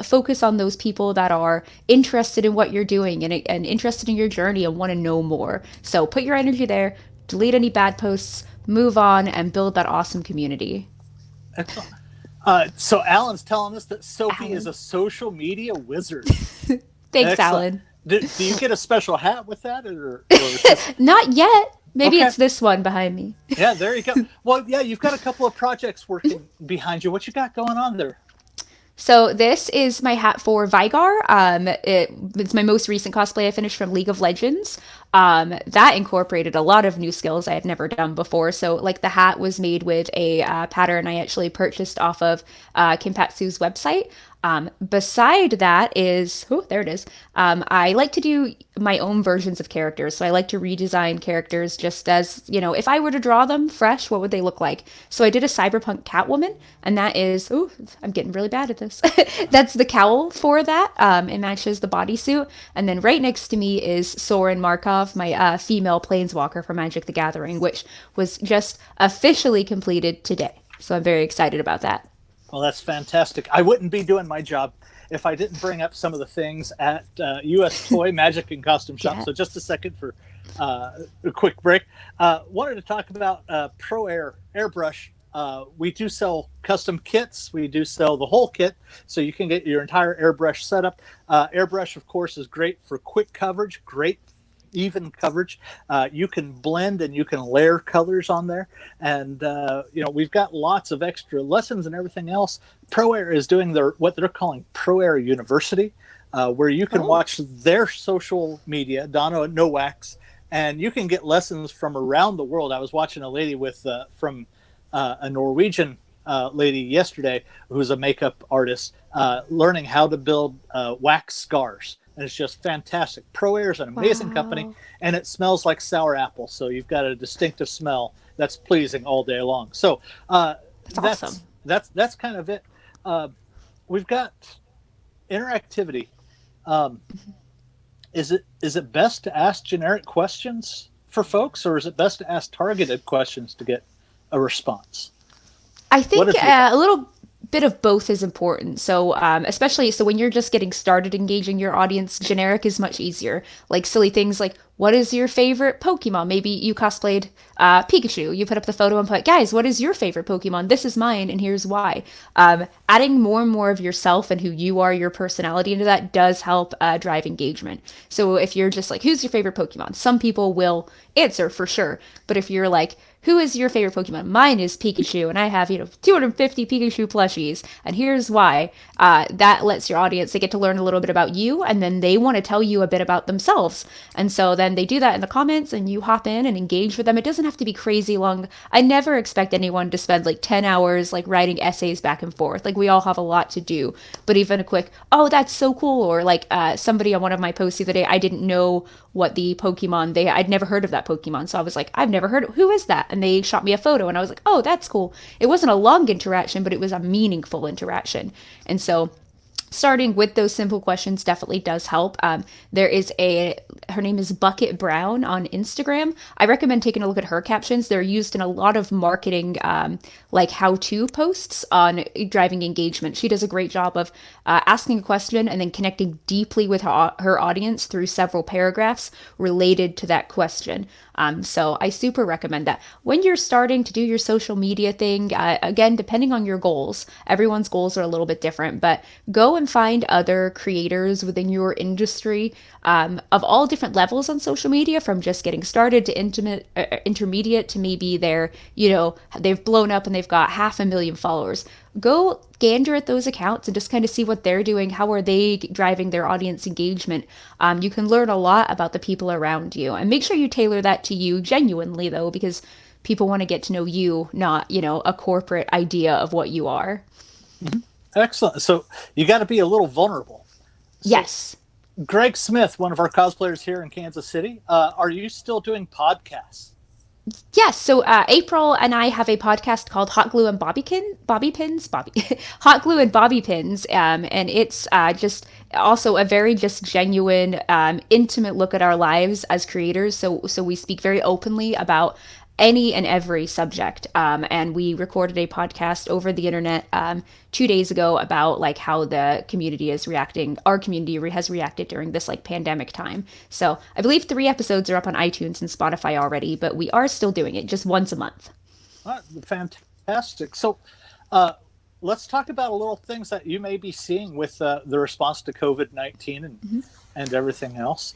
Focus on those people that are interested in what you're doing and interested in your journey and want to know more. So put your energy there, delete any bad posts, move on, and build that awesome community. Excellent. So Alan's telling us that Sophie is a social media wizard. Thanks, Excellent. Alan. Do you get a special hat with that, or Not yet? Maybe Okay. it's this one behind me. Yeah, there you go. Well, yeah, you've got a couple of projects working behind you. What you got going on there? So this is my hat for Veigar. It's my most recent cosplay I finished from League of Legends. That incorporated a lot of new skills I had never done before. So like the hat was made with a pattern I actually purchased off of Kinpatsu's website. Beside that is, there it is. I like to do my own versions of characters. So I like to redesign characters just as, if I were to draw them fresh, what would they look like? So I did a cyberpunk Catwoman, and that is, I'm getting really bad at this. That's the cowl for that. It matches the bodysuit. And then right next to me is Soren Markov, my female planeswalker from Magic the Gathering, which was just officially completed today. So I'm very excited about that. Well, that's fantastic. I wouldn't be doing my job if I didn't bring up some of the things at US Toy Magic and Costume Shop. Yeah. So just a second for a quick break. Wanted to talk about Pro Air Airbrush. We do sell custom kits. We do sell the whole kit, so you can get your entire airbrush setup. Airbrush, of course, is great for quick coverage, great even coverage. You can blend and you can layer colors on there, and we've got lots of extra lessons and everything else. Pro Air is doing what they're calling Pro Air University, where you can watch their social media, Donna No Wax, and you can get lessons from around the world. I was watching a lady from a Norwegian lady yesterday who's a makeup artist, learning how to build wax scars. And it's just fantastic. Pro Air is an amazing company, and it smells like sour apple. So you've got a distinctive smell that's pleasing all day long. So That's awesome. That's kind of it. We've got interactivity. Is it best to ask generic questions for folks, or is it best to ask targeted questions to get a response? I think a little bit of both is important. So especially when you're just getting started engaging your audience, generic is much easier. Like silly things like, what is your favorite Pokemon? Maybe you cosplayed Pikachu. You put up the photo and put, guys, what is your favorite Pokemon? This is mine, and here's why. Adding more and more of yourself and who you are, your personality into that does help drive engagement. So if you're just like, who's your favorite Pokemon? Some people will answer for sure. But if you're like, who is your favorite Pokemon? Mine is Pikachu, and I have, 250 Pikachu plushies, and here's why. That lets your audience, they get to learn a little bit about you, and then they want to tell you a bit about themselves. And so then they do that in the comments, and you hop in and engage with them. It doesn't have to be crazy long. I never expect anyone to spend like 10 hours like writing essays back and forth. Like, we all have a lot to do. But even a quick, oh, that's so cool, or like somebody on one of my posts the other day, I didn't know what the Pokemon I'd never heard of that Pokemon, so I was like, I've never heard of, who is that? And they shot me a photo, and I was like, oh, that's cool. It wasn't a long interaction, but it was a meaningful interaction. And so starting with those simple questions definitely does help. There is her name is Bucket Brown on Instagram. I recommend taking a look at her captions. They're used in a lot of marketing, like how-to posts on driving engagement. She does a great job of asking a question and then connecting deeply with her audience through several paragraphs related to that question. So I super recommend that. When you're starting to do your social media thing, again, depending on your goals, everyone's goals are a little bit different, but go and find other creators within your industry of all different levels on social media, from just getting started to intermediate to maybe they've blown up and they've got 500,000 followers. Go gander at those accounts and just kind of see what they're doing. How are they driving their audience engagement? You can learn a lot about the people around you, and make sure you tailor that to you genuinely, though, because people want to get to know you, not, a corporate idea of what you are. Mm-hmm. Excellent. So you got to be a little vulnerable. So, yes. Greg Smith, one of our cosplayers here in Kansas City, are you still doing podcasts? Yes, so April and I have a podcast called Hot Glue and Bobby Pins, Hot Glue and Bobby Pins, and it's just also a very just genuine, intimate look at our lives as creators. So we speak very openly about any and every subject, and we recorded a podcast over the internet 2 days ago about like how the community is reacting. Our community has reacted during this like pandemic time. So I believe 3 episodes are up on iTunes and Spotify already, but we are still doing it just once a month. Fantastic. So let's talk about a little things that you may be seeing with the response to COVID-19 and everything else.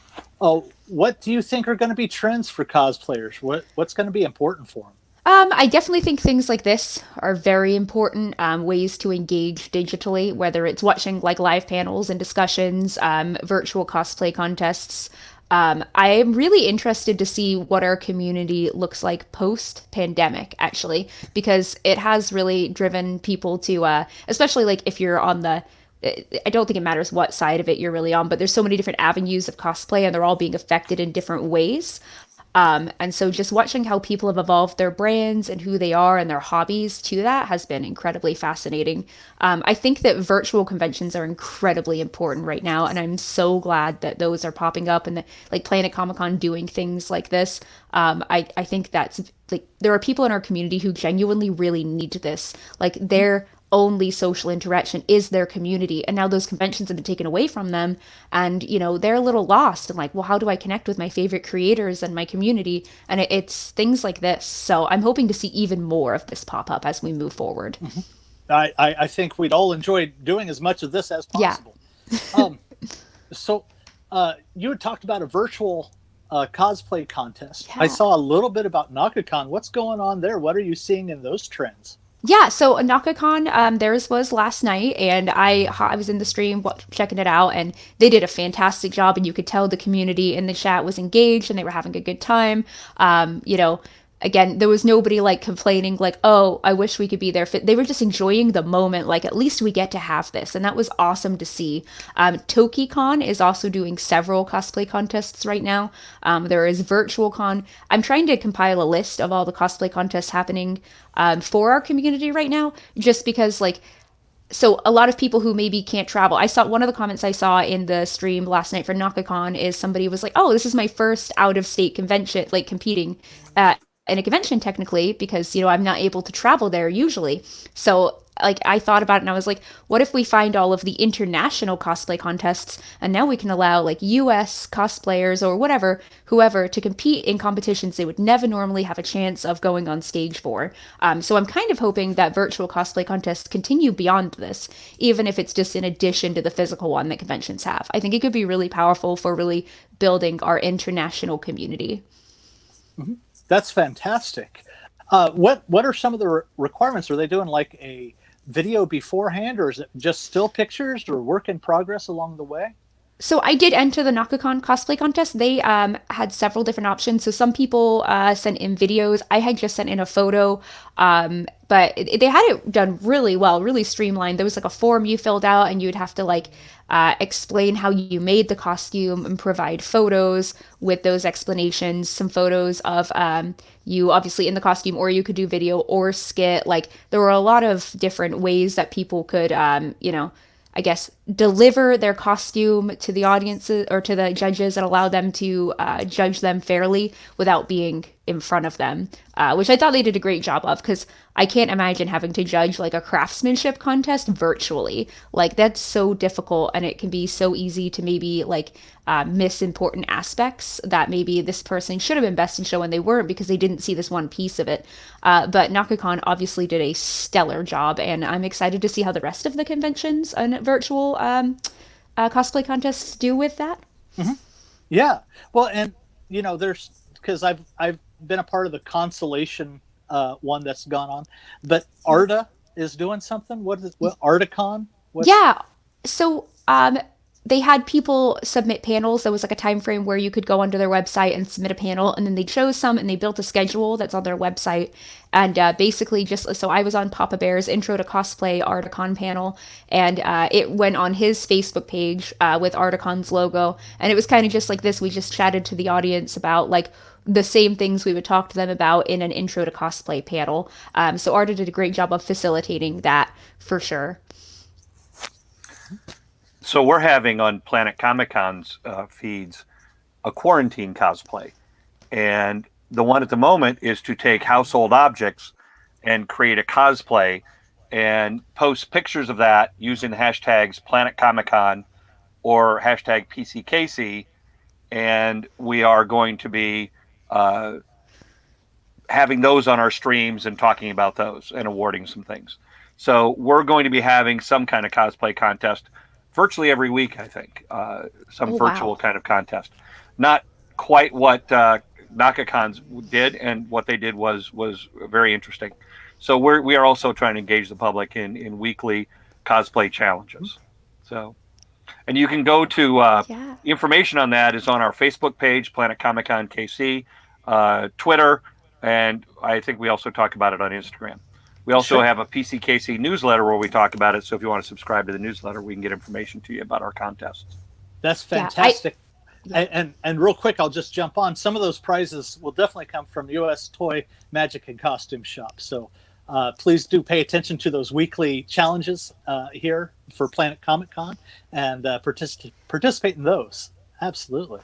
What do you think are going to be trends for cosplayers? What's going to be important for them? I definitely think things like this are very important, ways to engage digitally, whether it's watching like live panels and discussions, virtual cosplay contests. I am really interested to see what our community looks like post-pandemic, actually, because it has really driven people to, especially like if you're on I don't think it matters what side of it you're really on, but there's so many different avenues of cosplay and they're all being affected in different ways. And so just watching how people have evolved their brands and who they are and their hobbies to that has been incredibly fascinating. I think that virtual conventions are incredibly important right now, and I'm so glad that those are popping up and that like Planet Comicon doing things like this. I think that's like there are people in our community who genuinely really need this. Like their only social interaction is their community, and now those conventions have been taken away from them, and they're a little lost and like, well, how do I connect with my favorite creators and my community? And it's things like this. So I'm hoping to see even more of this pop up as we move forward. Mm-hmm. I think we'd all enjoy doing as much of this as possible. Yeah. So you had talked about a virtual cosplay contest. Yeah. I saw a little bit about NakaCon. What's going on there? What are you seeing in those trends? Yeah, so NakaCon, theirs was last night, and I was in the stream checking it out, and they did a fantastic job, and you could tell the community in the chat was engaged, and they were having a good time. Again, there was nobody like complaining like, oh, I wish we could be there. They were just enjoying the moment, like at least we get to have this, and that was awesome to see. TokiCon is also doing several cosplay contests right now. There is VirtualCon. I'm trying to compile a list of all the cosplay contests happening for our community right now, just because like, so a lot of people who maybe can't travel. I saw one of the comments I saw in the stream last night for NakaCon is somebody was like, oh, this is my first out of state convention, like competing in a convention technically, because I'm not able to travel there usually. So like I thought about it and I was like, what if we find all of the international cosplay contests and now we can allow like US cosplayers or whoever to compete in competitions they would never normally have a chance of going on stage for. So I'm kind of hoping that virtual cosplay contests continue beyond this, even if it's just in addition to the physical one that conventions have. I think it could be really powerful for really building our international community. Mm-hmm. That's fantastic. What are some of the requirements? Are they doing like a video beforehand, or is it just still pictures or work in progress along the way? So I did enter the Nakacon cosplay contest. They had several different options. So some people sent in videos. I had just sent in a photo, but they had it done really well, really streamlined. There was like a form you filled out, and you'd have to like explain how you made the costume and provide photos with those explanations. Some photos of you obviously in the costume, or you could do video or skit. Like there were a lot of different ways that people could, I guess, deliver their costume to the audiences or to the judges and allow them to judge them fairly without being in front of them, which I thought they did a great job of, because I can't imagine having to judge like a craftsmanship contest virtually. Like that's so difficult, and it can be so easy to maybe like miss important aspects that maybe this person should have been best in show and they weren't because they didn't see this one piece of it. But Nakacon obviously did a stellar job, and I'm excited to see how the rest of the conventions and virtual cosplay contests do with that. Mm-hmm. Yeah. Well, and there's, because I've been a part of the consolation one that's gone on, but Arda is doing something. What Articon? Yeah. So they had people submit panels. There was like a time frame where you could go onto their website and submit a panel, and then they chose some and they built a schedule that's on their website. And basically just, so I was on Papa Bear's Intro to Cosplay Articon panel, and it went on his Facebook page with Articon's logo. And it was kind of just like this. We just chatted to the audience about like the same things we would talk to them about in an Intro to Cosplay panel. So Arda did a great job of facilitating that for sure. So we're having on Planet Comicon's feeds a quarantine cosplay. And the one at the moment is to take household objects and create a cosplay and post pictures of that using the hashtags Planet Comicon or hashtag PCKC. And we are going to be having those on our streams and talking about those and awarding some things. So we're going to be having some kind of cosplay contest virtually every week, I think, some virtual kind of contest. Not quite what Nakacons did, and what they did was very interesting. So we are also trying to engage the public in weekly cosplay challenges. So, and you can go to information on that is on our Facebook page, Planet Comicon KC, Twitter, and I think we also talk about it on Instagram. We also have a PCKC newsletter where we talk about it. So if you want to subscribe to the newsletter, we can get information to you about our contests. That's fantastic. And real quick, I'll just jump on. Some of those prizes will definitely come from U.S. Toy Magic and Costume Shop. So please do pay attention to those weekly challenges here for Planet Comicon and participate in those. Absolutely.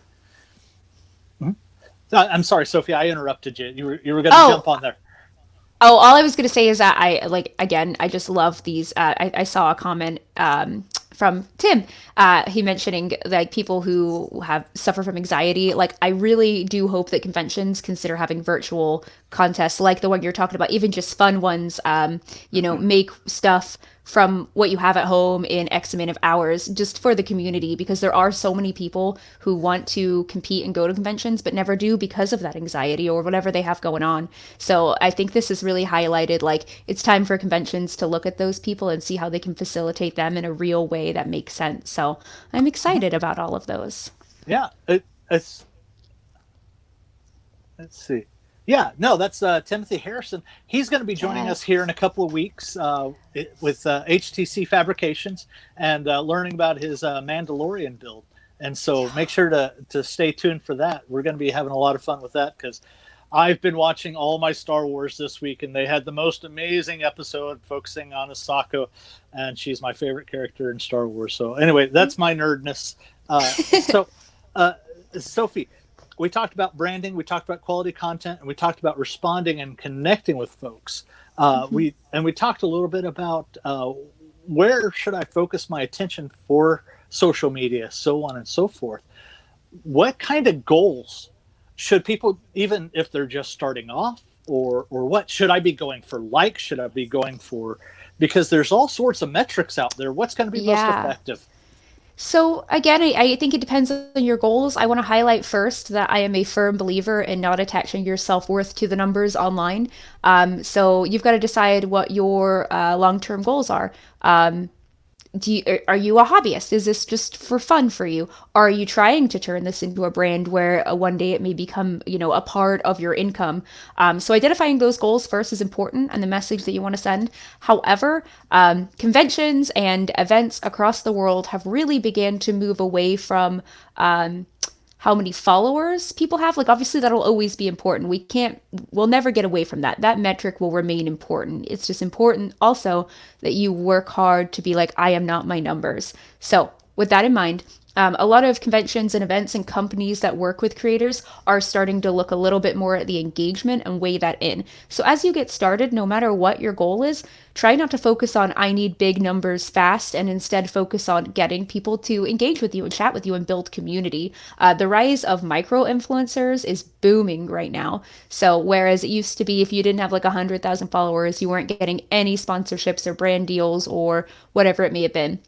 Mm-hmm. I'm sorry, Sophie, I interrupted you. You were going to jump on there. Oh, all I was going to say is that I just love these. I saw a comment from Tim, he mentioning like people who suffer from anxiety. Like I really do hope that conventions consider having virtual contests like the one you're talking about, even just fun ones, make stuff from what you have at home in X amount of hours just for the community, because there are so many people who want to compete and go to conventions but never do because of that anxiety or whatever they have going on. So I think this is really highlighted, like it's time for conventions to look at those people and see how they can facilitate them in a real way that makes sense. So I'm excited about all of those. Yeah, let's see. Yeah, no, that's Timothy Harrison. He's going to be joining us here in a couple of weeks with HTC Fabrications and learning about his Mandalorian build. And so make sure to stay tuned for that. We're going to be having a lot of fun with that because I've been watching all my Star Wars this week, and they had the most amazing episode focusing on Ahsoka, and she's my favorite character in Star Wars. So anyway, that's my nerdness. Sophie, we talked about branding, we talked about quality content, and we talked about responding and connecting with folks. We talked a little bit about where should I focus my attention for social media, so on and so forth. What kind of goals should people, even if they're just starting off, or what should I be going for? Should I be going for? Because there's all sorts of metrics out there. What's going to be most effective? So again, I think it depends on your goals. I want to highlight first that I am a firm believer in not attaching your self-worth to the numbers online. So you've got to decide what your long-term goals are. Are you a hobbyist? Is this just for fun for you? Are you trying to turn this into a brand where one day it may become, a part of your income? So identifying those goals first is important and the message that you want to send. However, conventions and events across the world have really began to move away from how many followers people have. Like, obviously, that'll always be important. We'll never get away from that. That metric will remain important. It's just important also that you work hard to be like, I am not my numbers. So, with that in mind, a lot of conventions and events and companies that work with creators are starting to look a little bit more at the engagement and weigh that in. So as you get started, no matter what your goal is, try not to focus on I need big numbers fast and instead focus on getting people to engage with you and chat with you and build community. The rise of micro influencers is booming right now. So whereas it used to be if you didn't have like 100,000 followers, you weren't getting any sponsorships or brand deals or whatever it may have been.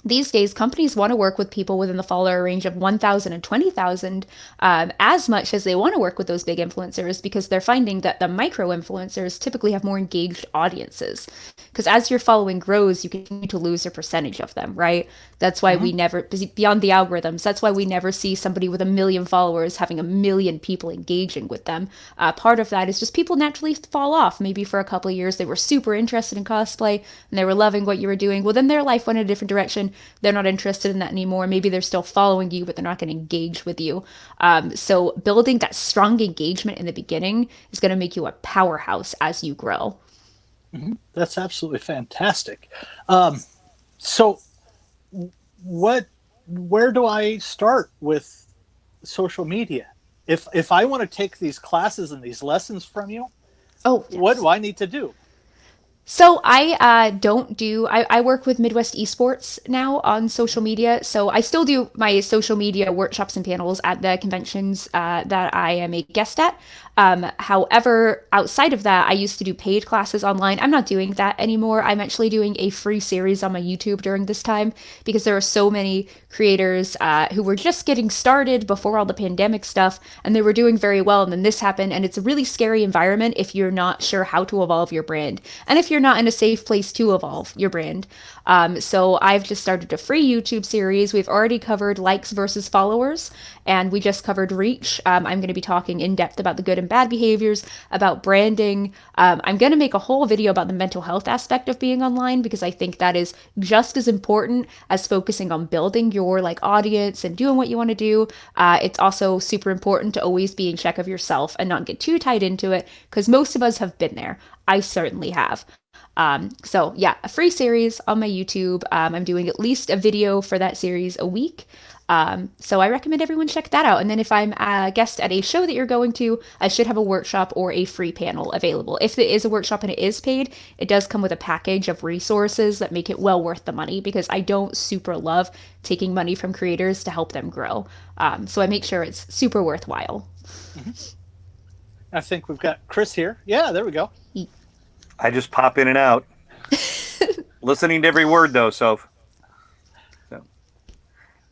These days, companies want to work with people within the follower range of 1,000 and 20,000 as much as they want to work with those big influencers because they're finding that the micro influencers typically have more engaged audiences. Because as your following grows, you continue to lose a percentage of them, right? That's why we never, beyond the algorithms, that's why we never see somebody with 1 million followers having 1 million people engaging with them. Part of that is just people naturally fall off. Maybe for a couple of years they were super interested in cosplay and they were loving what you were doing. Well, then their life went in a different direction. They're not interested in that anymore. Maybe they're still following you, but they're not going to engage with you. So building that strong engagement in the beginning is going to make you a powerhouse as you grow. That's absolutely fantastic. So where do I start with social media? If I want to take these classes and these lessons from you, Oh, yes. What do I need to do? So I work with Midwest Esports now on social media. So I still do my social media workshops and panels at the conventions that I am a guest at. However, outside of that, I used to do paid classes online. I'm not doing that anymore. I'm actually doing a free series on my YouTube during this time because there are so many creators who were just getting started before all the pandemic stuff and they were doing very well. And then this happened. And it's a really scary environment if you're not sure how to evolve your brand. And if you're not in a safe place to evolve your brand. So I've just started a free YouTube series. We've already covered likes versus followers, and we just covered reach. I'm going to be talking in depth about the good and bad behaviors, about branding. I'm going to make a whole video about the mental health aspect of being online because I think that is just as important as focusing on building your audience and doing what you want to do. It's also super important to always be in check of yourself and not get too tied into it because most of us have been there. I certainly have. So yeah, a free series on my YouTube. I'm doing at least a video for that series a week. So I recommend everyone check that out. And then if I'm a guest at a show that you're going to, I should have a workshop or a free panel available. If it is a workshop and it is paid, it does come with a package of resources that make it well worth the money because I don't super love taking money from creators to help them grow. So I make sure it's super worthwhile. I think we've got Chris here. Yeah, there we go. I just pop in and out. Listening to every word, though, Soph.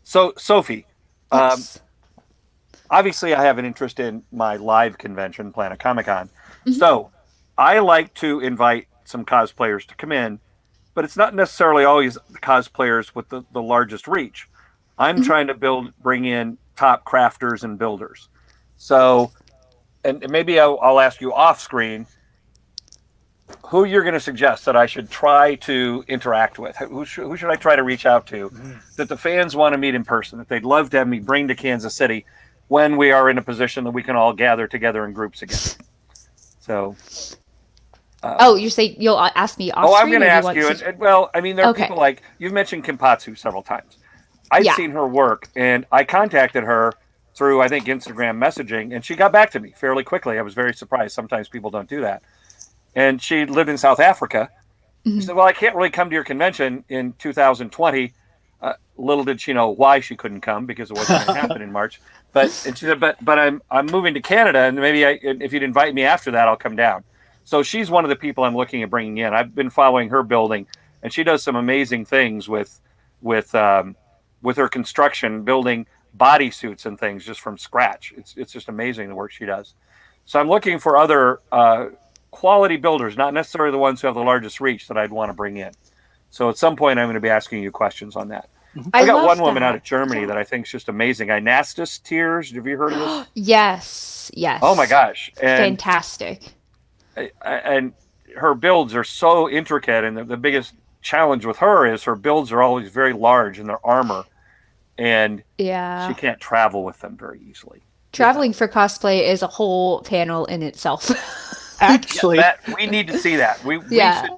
So Sophie, Yes. obviously I have an interest in my live convention, Planet Comicon. So I like to invite some cosplayers to come in, but it's not necessarily always the cosplayers with the largest reach. I'm trying to bring in top crafters and builders. So, and maybe I'll ask you off screen, who you're going to suggest that I should try to interact with? Who should I try to reach out to that the fans want to meet in person, that they'd love to have me bring to Kansas City when we are in a position that we can all gather together in groups again? So. You say you'll ask me off Oh, I'm screen, going to or ask you you. want to- Well, I mean, there are Okay. people like, you've mentioned Kimpatsu several times. I've Yeah. seen her work, and I contacted her through, I think, Instagram messaging, and she got back to me fairly quickly. I was very surprised. Sometimes people don't do that. And she lived in South Africa. She said, well, I can't really come to your convention in 2020. Little did she know why she couldn't come, because it wasn't going to happen in March. And she said, but I'm moving to Canada, and maybe if you'd invite me after that, I'll come down. So she's one of the people I'm looking at bringing in. I've been following her building, and she does some amazing things with with her construction, building bodysuits and things just from scratch. It's just amazing the work she does. So I'm looking for other quality builders, not necessarily the ones who have the largest reach, that I'd want to bring in. So at some point, I'm going to be asking you questions on that. I got one woman out of Germany that I think is just amazing. Inastis Tears. Have you heard of this? Yes. Oh my gosh. And, fantastic. and her builds are so intricate. And the biggest challenge with her is her builds are always very large in their armor. And she can't travel with them very easily. Traveling for cosplay is a whole panel in itself. Actually, we need to see that. We should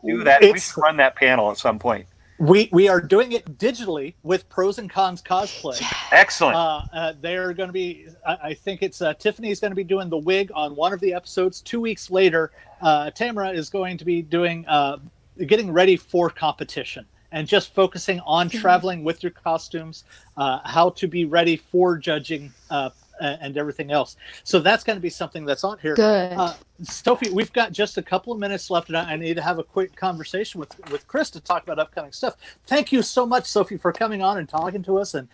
do that. We should run that panel at some point. We are doing it digitally with Pros and Cons Cosplay. Excellent. They're going to be, I think it's Tiffany's going to be doing the wig on one of the episodes. 2 weeks later, Tamara is going to be doing getting ready for competition and just focusing on traveling with your costumes, how to be ready for judging and everything else. So that's going to be something that's on here. Good. Sophie, we've got just a couple of minutes left, and I need to have a quick conversation with Chris to talk about upcoming stuff. Thank you so much, Sophie, for coming on and talking to us and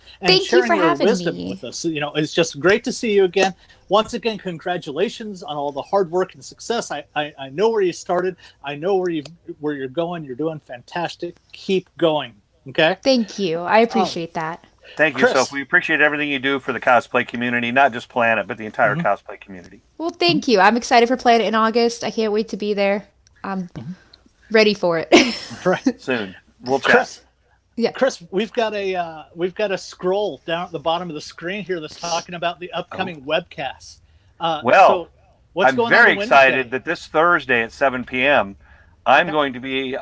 sharing your wisdom with us. You know, it's just great to see you again. Once again, congratulations on all the hard work and success. I know where you started. I know where you're going. You're doing fantastic. Keep going. Okay. Thank you. I appreciate that. Thank you, Chris. Sophie. We appreciate everything you do for the cosplay community, not just Planet, but the entire cosplay community. Well, thank you. I'm excited for Planet in August. I can't wait to be there. I'm ready for it. Right. Soon. We'll chat. Chris, we've got a scroll down at the bottom of the screen here that's talking about the upcoming webcasts. So what's I'm going very excited that this Thursday at 7 p.m. I'm going to be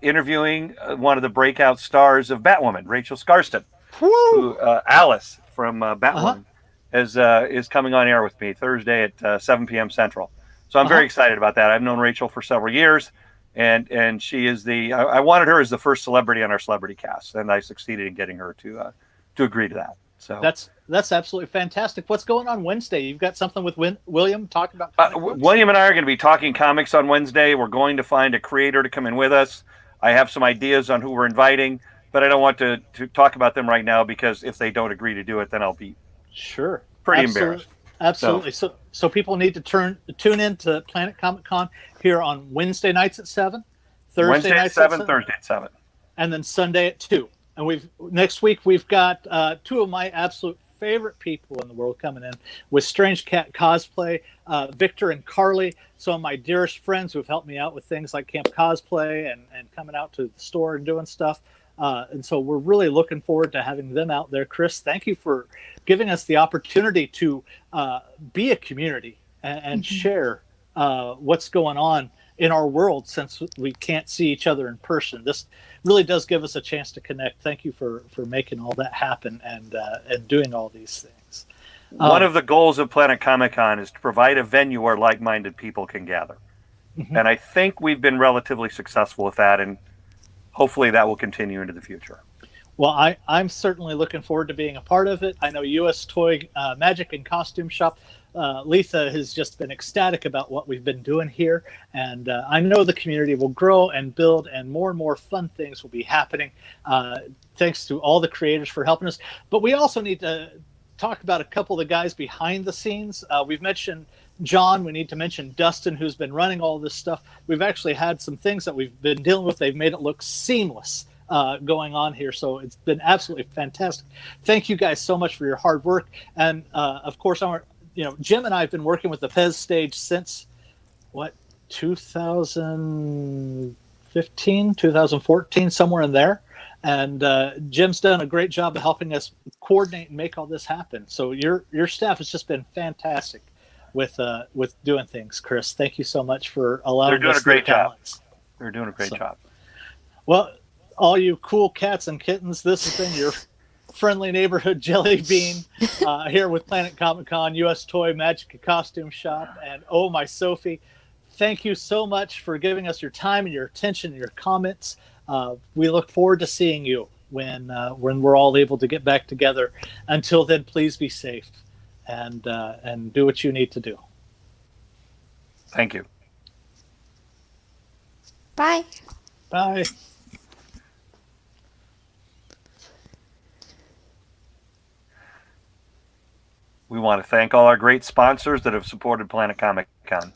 interviewing one of the breakout stars of Batwoman, Rachel Scarston. Who, Alice from Batwoman is coming on air with me Thursday at 7 p.m. Central. So I'm very excited about that. I've known Rachel for several years, and she is I wanted her as the first celebrity on our celebrity cast, and I succeeded in getting her to agree to that. So that's absolutely fantastic. What's going on Wednesday? You've got something with William talking about William and I are going to be talking comics on Wednesday. We're going to find a creator to come in with us. I have some ideas on who we're inviting, but I don't want to talk about them right now, because if they don't agree to do it, then I'll be pretty embarrassed. Absolutely. So people need to tune in to Planet Comicon here on Wednesday nights at 7, Thursday nights at 7, Thursday at 7, and then Sunday at 2. And next week we've got two of my absolute favorite people in the world coming in with Strange Cat Cosplay, Victor and Carly, some of my dearest friends who have helped me out with things like Camp Cosplay and coming out to the store and doing stuff. And so we're really looking forward to having them out there. Chris, thank you for giving us the opportunity to be a community and share what's going on in our world, since we can't see each other in person. This really does give us a chance to connect. Thank you for making all that happen and doing all these things. One of the goals of Planet Comicon is to provide a venue where like-minded people can gather. And I think we've been relatively successful with that, and hopefully that will continue into the future. Well, I'm certainly looking forward to being a part of it. I know U.S. Toy Magic and Costume Shop, Letha has just been ecstatic about what we've been doing here. And I know the community will grow and build, and more fun things will be happening. Thanks to all the creators for helping us. But we also need to talk about a couple of the guys behind the scenes. We've mentioned John. We need to mention Dustin, who's been running all this stuff. We've actually had some things that we've been dealing with. They've made it look seamless going on here. So it's been absolutely fantastic. Thank you guys so much for your hard work. And of course, Jim and I have been working with the Pez stage since 2015, 2014, somewhere in there. And Jim's done a great job of helping us coordinate and make all this happen. So your staff has just been fantastic with doing things, Chris. Thank you so much for allowing us. They're doing a great job. They're doing a great job. Well, all you cool cats and kittens, this has been your friendly neighborhood jelly bean here with Planet Comicon, U.S. Toy Magic and Costume Shop, and Oh My Sophii. Thank you so much for giving us your time and your attention and your comments. We look forward to seeing you when we're all able to get back together. Until then, please be safe and do what you need to do. Thank you. Bye. Bye. We want to thank all our great sponsors that have supported Planet Comicon.